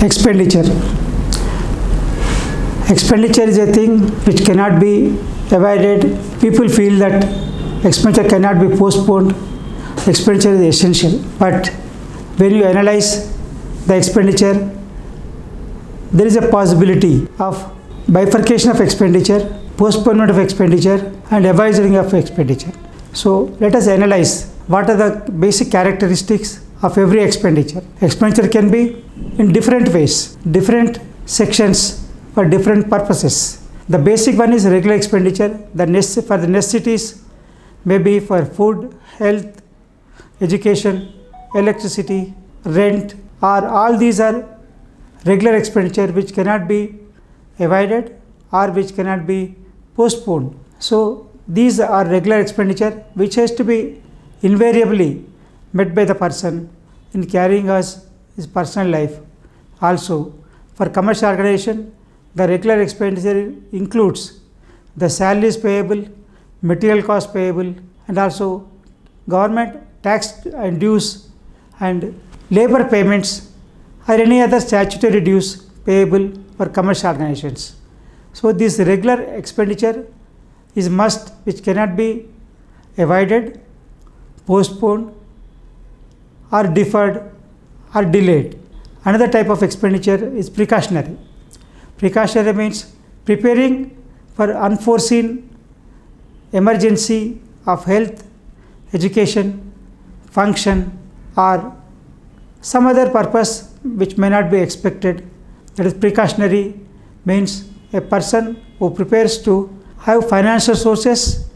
Expenditure. Expenditure is a thing which cannot be avoided. People feel that expenditure cannot be postponed. Expenditure is essential. But when you analyze the expenditure, there is a possibility of bifurcation of expenditure, postponement of expenditure, and avoiding of expenditure. So let us analyze what are the basic characteristics of every expenditure. Expenditure can be in different ways, different sections for different purposes. The basic one is regular expenditure. For the necessities, maybe for food, health, education, electricity, rent, or all these are regular expenditure which cannot be avoided or which cannot be postponed. So these are regular expenditure which has to be invariably met by the person in carrying out his personal life. Also, for commercial organization, the regular expenditure includes the salaries payable, material cost payable, and also government tax and dues and labor payments or any other statutory dues payable for commercial organizations. So this regular expenditure is must, which cannot be avoided, postponed, or deferred or delayed. Another type of expenditure is precautionary. Precautionary means preparing for unforeseen emergency of health, education, function, or some other purpose which may not be expected. That is precautionary means a person who prepares to have financial sources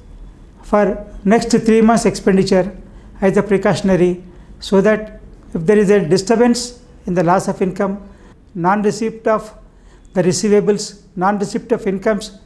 for next 3 months expenditure as a precautionary, so that if there is a disturbance in the loss of income, non-receipt of the receivables, non-receipt of incomes,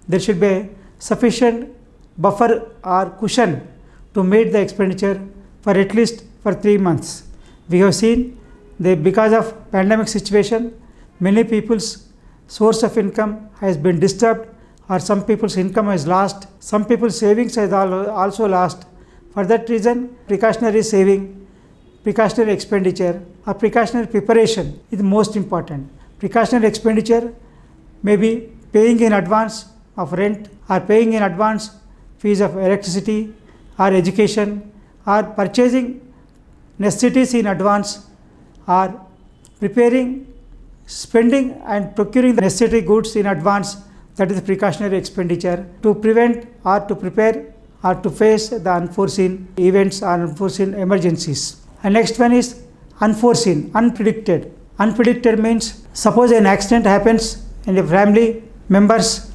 there should be a sufficient buffer or cushion to meet the expenditure for at least for 3 months. We have seen that because of pandemic situation, many people's source of income has been disturbed, or some people's income is lost, some people's savings has also lost. For that reason, precautionary saving, precautionary expenditure, or precautionary preparation is most important. Precautionary expenditure may be paying in advance of rent, or paying in advance fees of electricity or education, or purchasing necessities in advance, or preparing, spending and procuring the necessary goods in advance. That is precautionary expenditure to prevent or to prepare or to face the unforeseen events or unforeseen emergencies. And next one is unforeseen, unpredicted. Unpredicted means suppose an accident happens in the family members,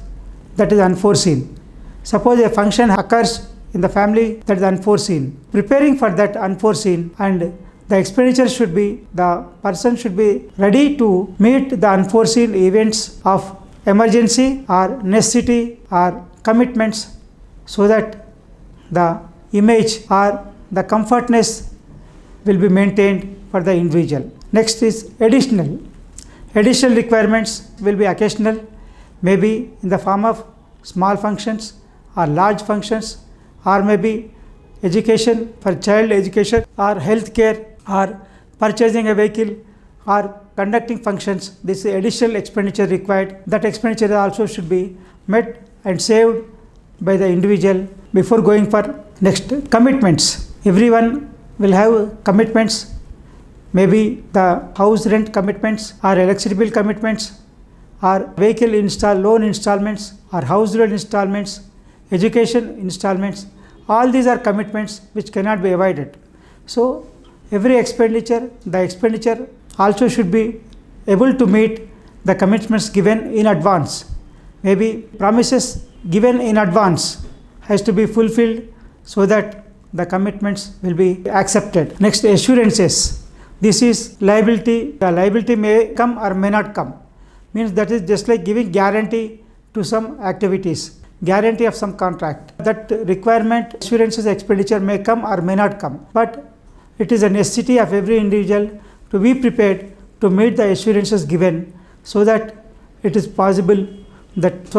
that is unforeseen. Suppose a function occurs in the family, that is unforeseen. Preparing for that unforeseen, and the expenditure should be, the person should be ready to meet the unforeseen events of emergency or necessity or commitments, so that the image or the comfortness will be maintained for the individual. Next is additional. Additional requirements will be occasional, maybe in the form of small functions or large functions, or maybe education for child education or health care, or purchasing a vehicle or conducting functions. This is additional expenditure required. That expenditure also should be met and saved by the individual before going for next. Commitments. Everyone will have commitments, maybe the house rent commitments or electricity bill commitments, or vehicle loan installments, or house loan installments, education installments. All these are commitments which cannot be avoided. So every expenditure, the expenditure also should be able to meet the commitments given in advance. Maybe promises given in advance has to be fulfilled, so that the commitments will be accepted. Next, assurances. This is liability. The liability may come or may not come. Means that is just like giving guarantee to some activities, guarantee of some contract. That requirement, assurances expenditure may come or may not come. But it is a necessity of every individual to be prepared to meet the assurances given, so that it is possible that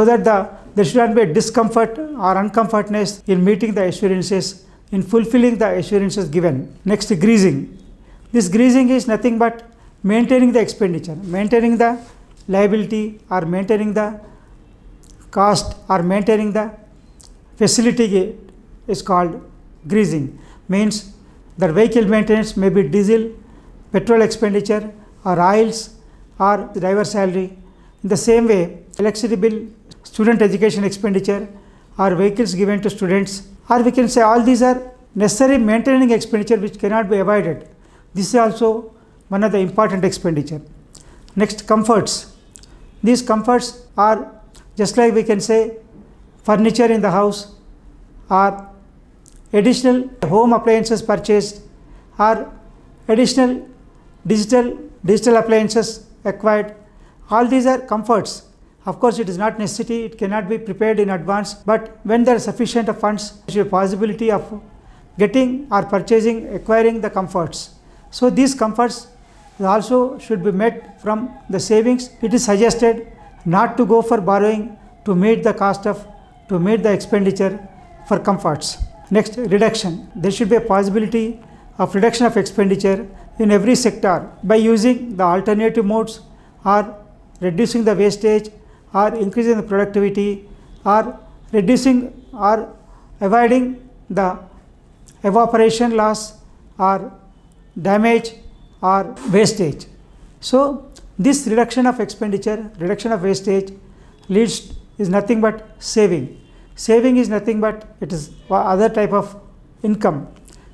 there should not be a discomfort or uncomfortness in meeting the assurances, in fulfilling the assurances given. Next, greasing. This greasing is nothing but maintaining the expenditure, maintaining the liability or maintaining the cost or maintaining the facility is called greasing. Means the vehicle maintenance may be diesel, petrol expenditure or oils or driver salary. In the same way, electricity bill, student education expenditure or vehicles given to students, or we can say all these are necessary maintaining expenditure which cannot be avoided. This is also one of the important expenditure. Next, comforts. These comforts are just like we can say furniture in the house or additional home appliances purchased or additional digital appliances acquired. All these are comforts. Of course, it is not necessity, it cannot be prepared in advance, but when there is sufficient of funds, there is a possibility of getting or purchasing, acquiring the comforts. So these comforts also should be met from the savings. It is suggested not to go for borrowing to meet the expenditure for comforts. Next, reduction. There should be a possibility of reduction of expenditure in every sector by using the alternative modes or reducing the wastage or increasing the productivity or reducing or avoiding the evaporation loss or damage or wastage. So this reduction of expenditure, reduction of wastage is nothing but saving. Saving is nothing but it is other type of income.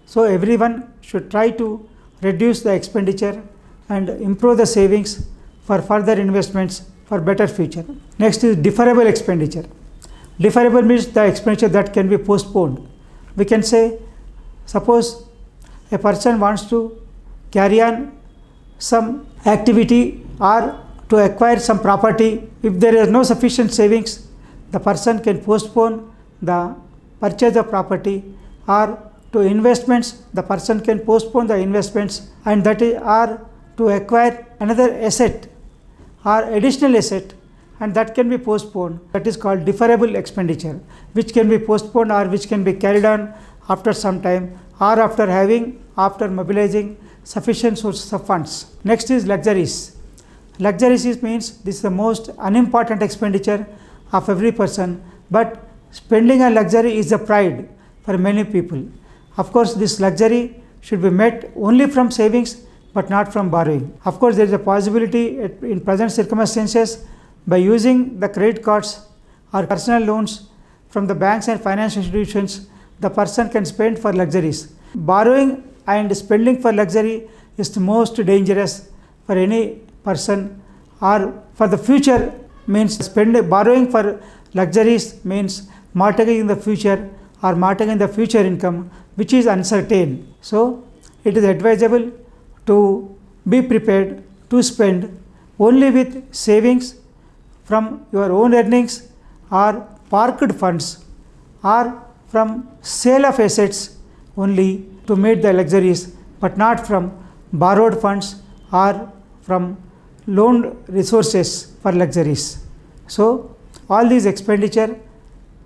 So everyone should try to reduce the expenditure and improve the savings for further investments for better future. Next is deferrable expenditure. Deferrable means the expenditure that can be postponed. We can say, suppose a person wants to carry on some activity or to acquire some property. If there is no sufficient savings, the person can postpone the purchase of property, or to investments, the person can postpone the investments, and that is, or to acquire another asset or additional asset, and that can be postponed. That is called deferrable expenditure, which can be postponed or which can be carried on after some time or after mobilizing sufficient sources of funds. Next is luxuries. Luxuries means this is the most unimportant expenditure of every person, but spending on luxury is a pride for many people. Of course, this luxury should be met only from savings but not from borrowing. Of course, there is a possibility in present circumstances by using the credit cards or personal loans from the banks and financial institutions, the person can spend for luxuries. Borrowing and spending for luxury is the most dangerous for any person, or for the future means borrowing for luxuries means mortgaging the future or mortgaging the future income, which is uncertain. So it is advisable to be prepared to spend only with savings from your own earnings or parked funds or from sale of assets only to meet the luxuries, but not from borrowed funds or from loaned resources for luxuries. So all these expenditure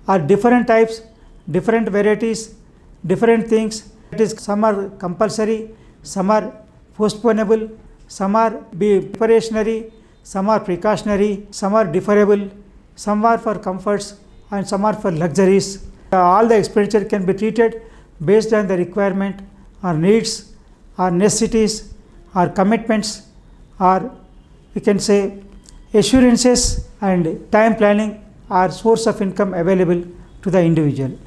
are different types, different varieties, different things. That is, some are compulsory, some are postponable, some are preparationary, some are precautionary, some are deferrable, some are for comforts, and some are for luxuries. All the expenditure can be treated based on the requirement or needs or necessities or commitments, or we can say assurances and time planning are source of income available to the individual.